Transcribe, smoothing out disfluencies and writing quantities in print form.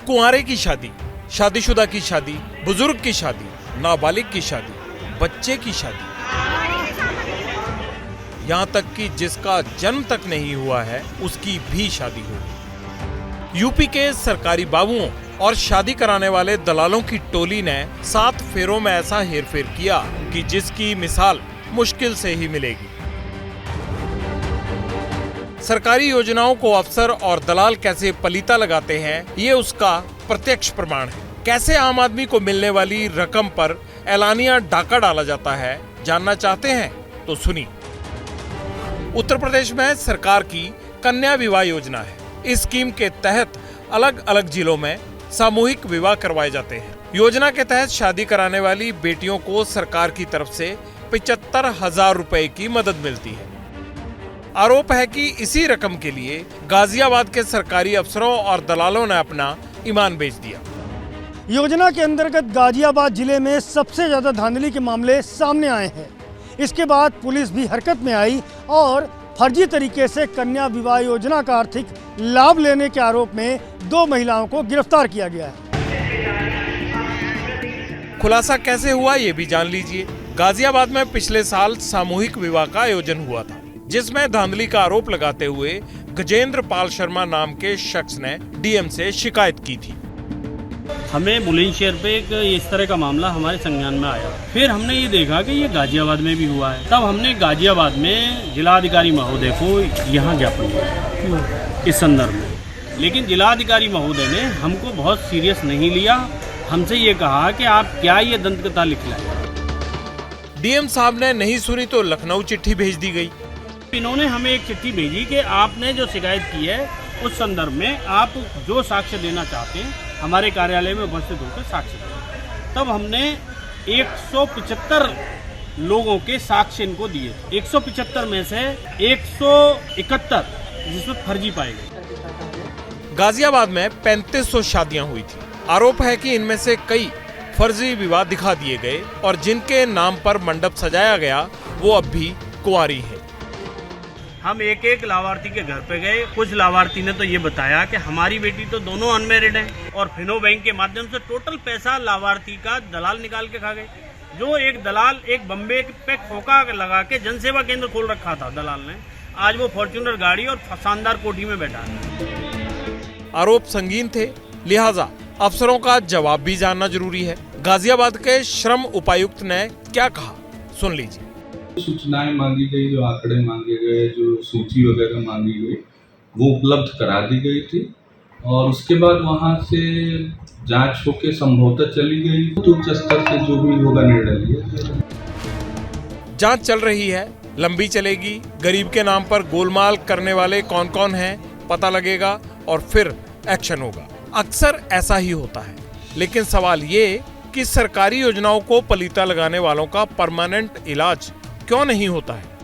कुंवारे की शादी, शादीशुदा की शादी, बुजुर्ग की शादी, नाबालिग की शादी, बच्चे की शादी, यहाँ तक कि जिसका जन्म तक नहीं हुआ है उसकी भी शादी होगी। यूपी के सरकारी बाबुओं और शादी कराने वाले दलालों की टोली ने 7 फेरों में ऐसा हेरफेर किया कि जिसकी मिसाल मुश्किल से ही मिलेगी। सरकारी योजनाओं को अफसर और दलाल कैसे पलीता लगाते हैं, ये उसका प्रत्यक्ष प्रमाण है। कैसे आम आदमी को मिलने वाली रकम पर एलानिया डाका डाला जाता है, जानना चाहते हैं तो सुनिए। उत्तर प्रदेश में सरकार की कन्या विवाह योजना है। इस स्कीम के तहत अलग अलग जिलों में सामूहिक विवाह करवाए जाते हैं। योजना के तहत शादी कराने वाली बेटियों को सरकार की तरफ से 75,000 रुपए की मदद मिलती है। आरोप है कि इसी रकम के लिए गाजियाबाद के सरकारी अफसरों और दलालों ने अपना ईमान बेच दिया। योजना के अंतर्गत गाजियाबाद जिले में सबसे ज्यादा धांधली के मामले सामने आए हैं। इसके बाद पुलिस भी हरकत में आई और फर्जी तरीके से कन्या विवाह योजना का आर्थिक लाभ लेने के आरोप में 2 महिलाओं को गिरफ्तार किया गया है। खुलासा कैसे हुआ ये भी जान लीजिए। गाजियाबाद में पिछले साल सामूहिक विवाह का आयोजन हुआ था, जिसमें धांधली का आरोप लगाते हुए गजेंद्र पाल शर्मा नाम के शख्स ने डीएम से शिकायत की थी। हमें बुलंदशहर पे एक इस तरह का मामला हमारे संज्ञान में आया। फिर हमने ये देखा कि ये गाजियाबाद में भी हुआ है। तब हमने गाजियाबाद में जिलाधिकारी महोदय को यहाँ ज्ञापन दिया इस संदर्भ में, लेकिन जिलाधिकारी महोदय ने हमको बहुत सीरियस नहीं लिया। हमसे ये कहा कि आप क्या ये दंतकथा लिख लाए। डीएम साहब ने नहीं सुनी तो लखनऊ चिट्ठी भेज दी गई। इन्होंने हमें एक चिट्ठी भेजी कि आपने जो शिकायत की है उस संदर्भ में आप जो साक्ष्य देना चाहते हैं हमारे कार्यालय में उपस्थित होकर साक्ष्य दें। तब हमने 175 लोगों के साक्ष्य इनको दिए। 175 में से 171 जिसमें फर्जी पाए गए। गाजियाबाद में 3500 शादियां हुई थी। आरोप है कि इनमें से कई फर्जी विवाह दिखा दिए गए और जिनके नाम पर मंडप सजाया गया वो अब भी कुंवारी हैं। हम एक एक लाभार्थी के घर पे गए। कुछ लाभार्थी ने तो ये बताया कि हमारी बेटी तो दोनों अनमैरिड हैं और फिनो बैंक के माध्यम से टोटल पैसा लाभार्थी का दलाल निकाल के खा गए। जो एक दलाल एक बम्बे पे खोखा लगा के जनसेवा केंद्र खोल रखा था दलाल ने, आज वो फॉर्च्यूनर गाड़ी और शानदार कोठी में बैठा है। आरोप संगीन थे, लिहाजा अफसरों का जवाब भी जानना जरूरी है। गाजियाबाद के श्रम उपायुक्त ने क्या कहा, सुन लीजिए। सूचनाएं मांगी गई, जो आंकड़े मांगे गए, जो सूची वगैरह मांगी गई, वो उपलब्ध करा दी गई थी और उसके बाद वहां से जांच होके संभवतः चली गई तो उच्च स्तर से जो भी होगा निर्णय लिया। जांच चल रही है, लंबी चलेगी। गरीब के नाम पर गोलमाल करने वाले कौन कौन हैं पता लगेगा और फिर एक्शन होगा। अक्सर ऐसा ही होता है, लेकिन सवाल ये कि सरकारी योजनाओं को पलीता लगाने वालों का परमानेंट इलाज क्यों नहीं होता है।